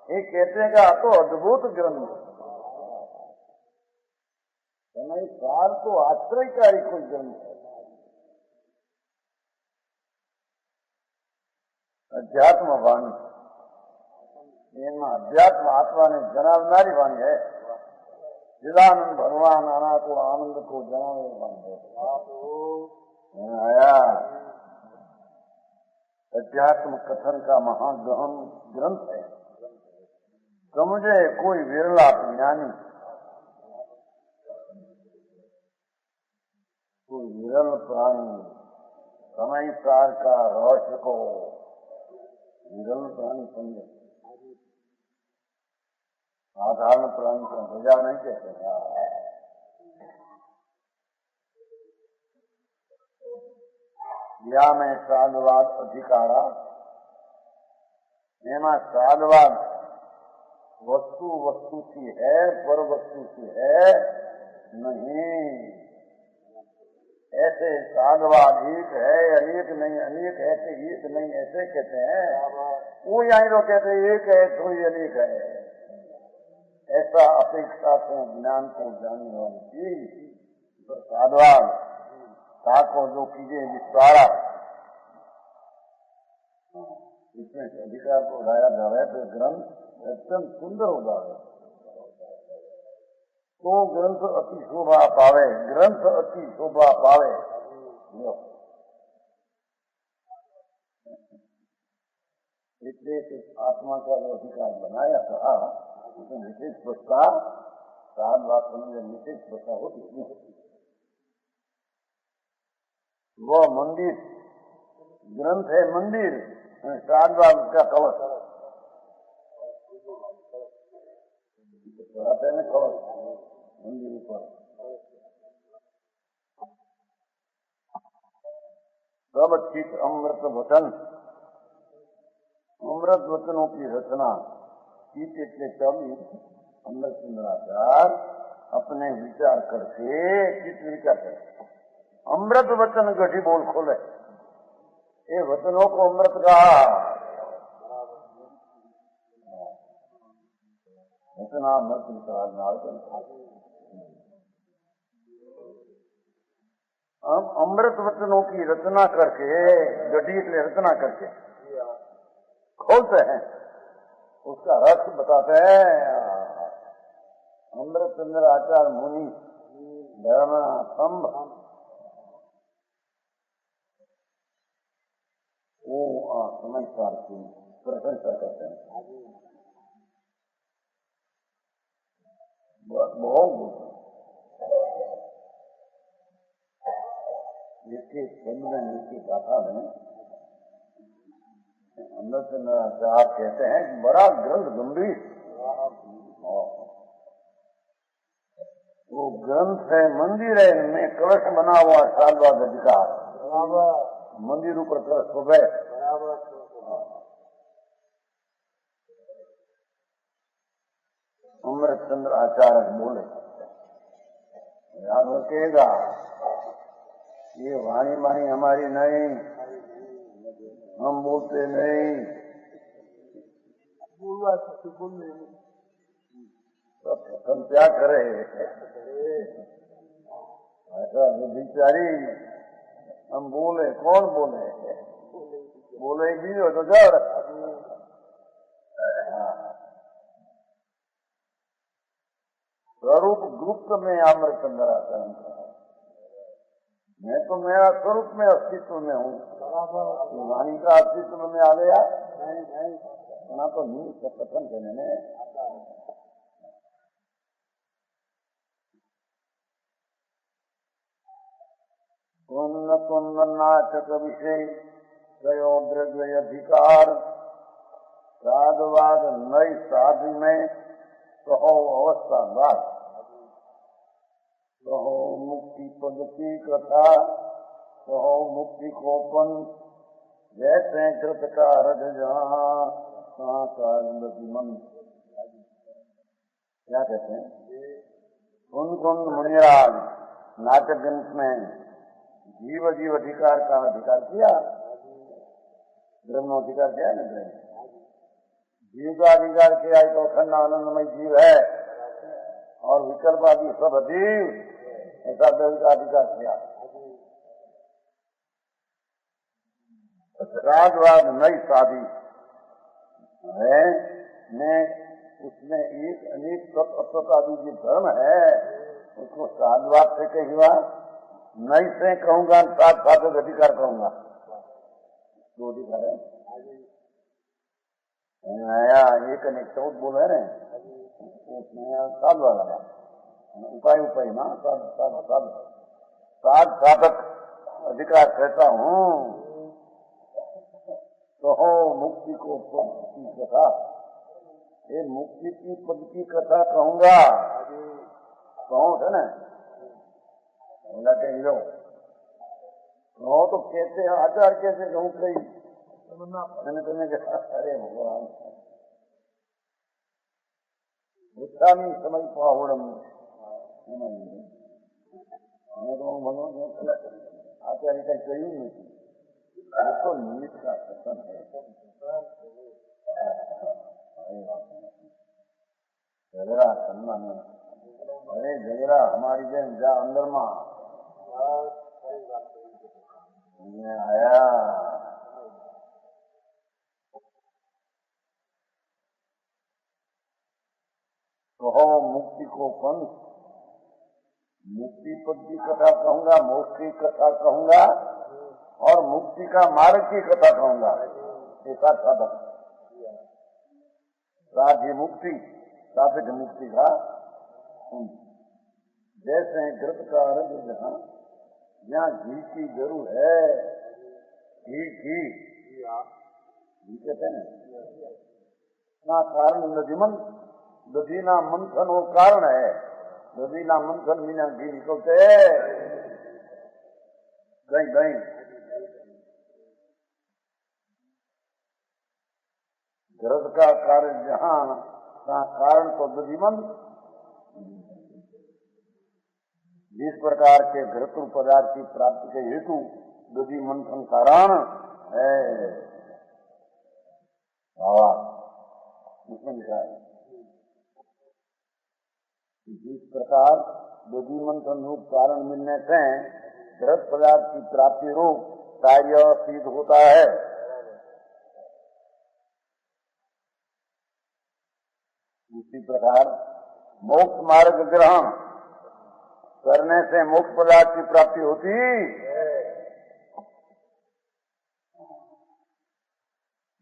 ये कहते हैं का तो अद्भुत ग्रंथ। समय सार तो आश्चर्यकारी कोई ग्रंथ है। अध्यात्म वाणी अध्यात्म आत्मा ने जनावनारी वाणी है। चिदानंद भगवान आना को आनंद को जनाने वाणी है। आया अध्यात्म कथन का महागहन ग्रंथ है। समझे कोई विरला ज्ञानी कोई विरल प्राणी समय सार का रहस्य को विरल प्राणी समझे। साधारण प्राणी को मजा नहीं कहते। या में साधवाद अधिकारा एमा साधवाद वस्तु की है पर वस्तु की है नहीं। ऐसे साधवाद एक है अनेक नहीं अनेक है तो एक नहीं ऐसे कहते हैं। वो यही तो कहते हैं एक है थोड़ी अनेक है। ऐसा अपेक्षा से ज्ञान को जानने वाली चीज तो साधवाद को जो कीजिए विस्तारा इसमें अधिकार को उठाया जाए तो ग्रंथ अत्यंत सुंदर हो जाए। तो ग्रंथ अति शोभा पावे। ग्रंथ अति शोभा पावे। इसलिए आत्मा का जो अधिकार बनाया था उसमें विशेष पुष्पा सात बात में विशेष पुष्पा होती है। वो मंदिर ग्रंथ है मंदिर सात बात का कवच कवच मंदिर ऊपर सब चित अमृत वचन अमृत वचनों की रचना चित इतने कवि अमृतचंद्राचार्य अपने विचार करके चित विचार करे। अमृत वचन गढ़ी बोल खोले। ये वचनों को अमृत कहा। रचना हम अमृत वचनों की रचना करके गड्डी के लिए रचना करके खोलते हैं, उसका रस बताते हैं। अमृत चंद्र आचार्य मुनि धर्म स्तंभ वो समझदार की प्रशंसा करते हैं। बहुत जिसके चंद्र की गाथा में अमृत चंद्र आचार्य कहते हैं बड़ा ग्रंथ गंभीर, वो ग्रंथ है, मंदिर है, इनमें कलश बना हुआ सालवाद अधिकार, मंदिर ऊपर कलश हो गए। अमृत चंद्र आचार्य बोले, याद रखेगा ये वाणी वाणी हमारी नहीं, हम बोलते नहीं, हम क्या करे ऐसा बेचारी, हम बोले कौन बोले, बोले भी हो तो जड़। स्वरूप गुप्त में अमृत चंद्र आचार्य, मैं तो मेरा स्वरूप में अस्तित्व में हूँ, वाणी का अस्तित्व में आ गया ना तो नहीं कथन करने में। कुंद कुंद नाचक विषय गयो द्रव्य अधिकार, साधवाद नई साधि में कहो अवस्था बात, कहो मुक्ति पद की कथा, कहो मुक्ति कोपन, जैसे कृत का रज जहाँ मन। क्या कहते हैं? कुंद कुंद मुनिराज नाटक ग्रंथ में जीव जीव अधिकार का अधिकार किया, ब्रह्मोधिकार किया न ब्रह्म जीव का अधिकार किया तो अखंड आनंदमय जीव है, और विकल्पादी सब जीव ऐसा देव का अधिकार किया। राजवाद नई शादी है, मैं उसमें एक अनेक तत्व जो धर्म है उसको साधवाद से कही हुआ, नई से कहूंगा, साथ साथ अधिकार कहूंगा, दो अधिकार है। आया एक अनेक चौथ बोल है उसमें साधवाद आया, उपाय उपाय ना साध साधक अधिकार कहता हूँ। तो हो मुक्ति को पद की कथा, ये मुक्ति की पद की कथा कहूंगा, कहूँ है ना कहीं लो कहो तो कैसे आचार कैसे कहूँ कहीं मैंने तुम्हें कहा अरे भगवान उत्सामी समय पावड़म भगवान आचार्य का कही नहीं, तो नीत का कथन है। झगड़ा सम्मान, अरे झगड़ा हमारी बहन जा अंदर मां आया, कहो मुक्ति को पंथ, मुक्ति पद की कथा कहूंगा, मोक्ष की कथा कहूंगा, और मुक्ति का मार्ग की कथा कहूंगा। ऐसा साधक साध्य मुक्ति, साधक मुक्ति का जैसे घृत का रंग जहाँ यहाँ घी की जरूर है, घी कहते हैं ना, कारण नदीमन दधीना मंथन वो कारण है, दधीना मंथन बिना घी निकलते दही घृत का कारण जहाँ कारण तो दधीमन, जिस प्रकार के घृत पदार्थ की प्राप्ति के हेतु दधि मंथन कारण है, उसमें लिखा है इस प्रकार बुद्धि मंथन रूप कारण मिलने से दृढ़ पदार्थ की प्राप्ति रूप कार्य सिद्ध होता है। उसी प्रकार मोक्ष मार्ग ग्रहण करने से मोक्ष पदार्थ की प्राप्ति होती।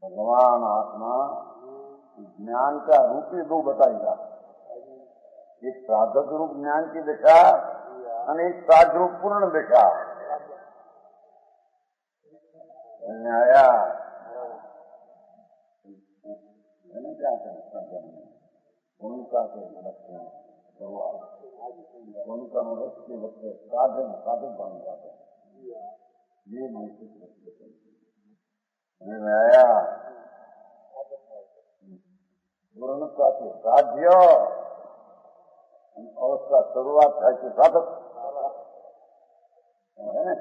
भगवान आत्मा ज्ञान का रूप ही दो बताएगा, एक साधक रूप ज्ञान की दिशा और एक साध रूप पूर्ण दिशा। आया उनका लक्ष्य उनका मनुष्य बच्चे साधन साधक बन जाते हैं। ये मैं आया पूर्णता के साध्य और उसका शुरुआत है कि साधक है ना।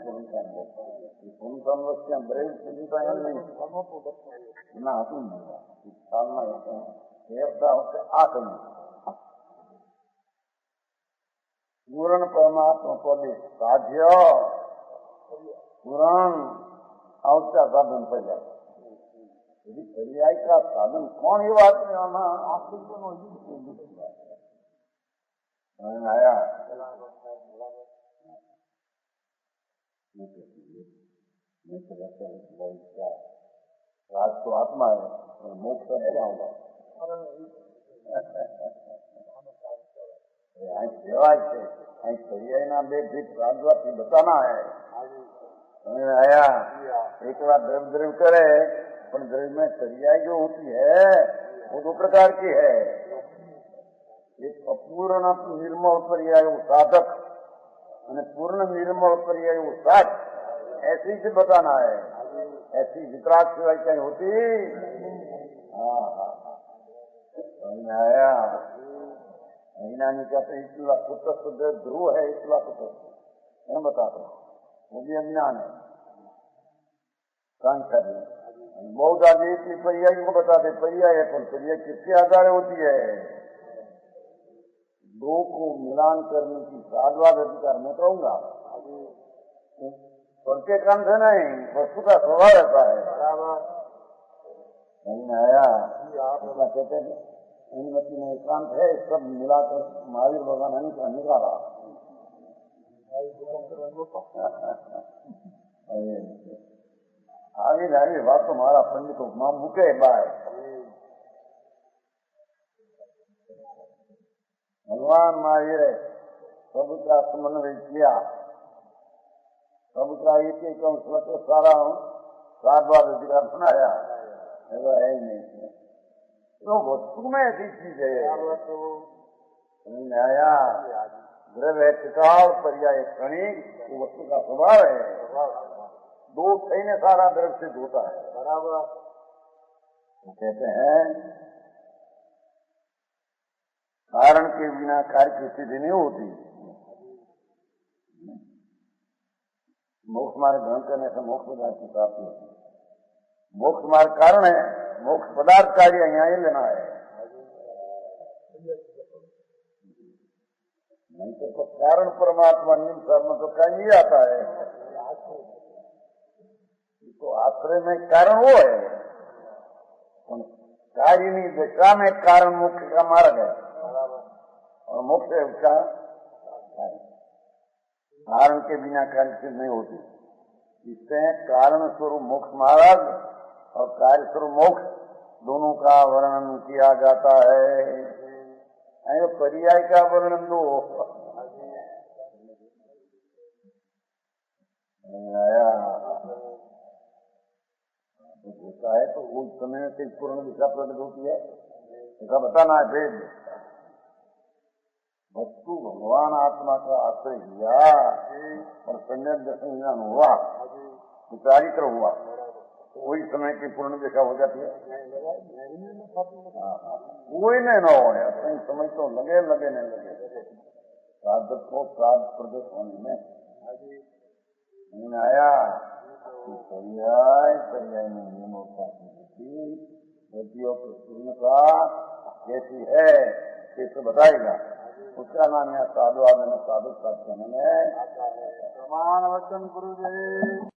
पूर्णता लक्ष्य ब्रेव चिंता नहीं ना तुम देवता होते आठ में पूर्ण परमात्मा पद साध्य पूर्ण औचा साधन पर्याय। यदि पर्याय का साधन कौन ये बात नहीं आना आया राज तो आत्मा है, मोक्ष क्या होगा કહેવાય છે અહીં પર્યાયના બે ભીત રાજવાથી બતાના है। आया एक बार द्रव्य द्रव्य करे पर द्रव्य में पर्याय जो होती है वो दो प्रकार की है। एक अपूर्ण निर्मल पर्याय वो साधक और पूर्ण निर्मल पर्याय वो साध, ऐसे से बताना है। ऐसी वितराग सेवा कहीं होती। आया महीना नहीं कहते इतला पुत्र ध्रुव है, इतला पुत्र मैं बताता हूँ वो भी अज्ञान है। बहुत आगे इतनी पर्याय को बताते पर्याय है, पर पर्याय किसके आधार होती है? दो को मिलान करने की साधवाद अधिकार मैं कहूंगा सबके काम से नहीं, वस्तु का स्वभाव रहता है। आया कहते हैं अनुमति में एकांत है, सब मिलाकर महावीर भगवान का निकाला। आगे जाए बात तो हमारा पंडित उपमा मुके बाय भगवान महावीर सबका समन्वय किया, सबका एक एक अंश सारा साधवाद अधिकार सुनाया। ऐसा है ही नहीं, तो वस्तु में ऐसी चीज है। आया द्रव्य चिकाल पर्याय क्षणिक वो वस्तु का स्वभाव है। दो ने सारा द्रव्य सिद्ध होता है बराबर। तो कहते हैं कारण के बिना कार्य की स्थिति नहीं होती। मोक्ष मार्ग ग्रहण करने से मोक्ष पदार्थ की प्राप्ति होती है। मोक्ष मार्ग कारण है, मोक्ष पदार्थ कार्य यहाँ ही लेना है। नहीं तो कारण परमात्मा निम कर्म तो कहीं आता है। तो आश्रय में कारण वो है, कार्य दिशा में कारण मोक्ष का मार्ग है और मोक्ष है उसका कारण के बिना कार्य सिद्ध नहीं होती। इससे कारण स्वरूप मोक्ष मार्ग और कार्य स्वरूप मोक्ष दोनों का वर्णन किया जाता है। पर्याय का वर्णन दो आया होता है तो उस समय से पूर्ण दिशा प्रकट होती है, ऐसा बताना है। भेद वस्तु भगवान आत्मा का आश्रय किया और सम्यक दर्शन ज्ञान हुआ, विचारित्र हुआ, तो वही समय की पूर्ण दिशा हो जाती है। कोई नहीं न हो कहीं समय तो लगे लगे नहीं लगे साधक को साध प्रदत्त होने में आया। पर्याय पर्याय में नियमों का गतियों की पूर्णता कैसी है कैसे बताएगा। उसका नाम यहाँ साधु आदमी साधु सत्य है। प्रमाण वचन गुरुदेव।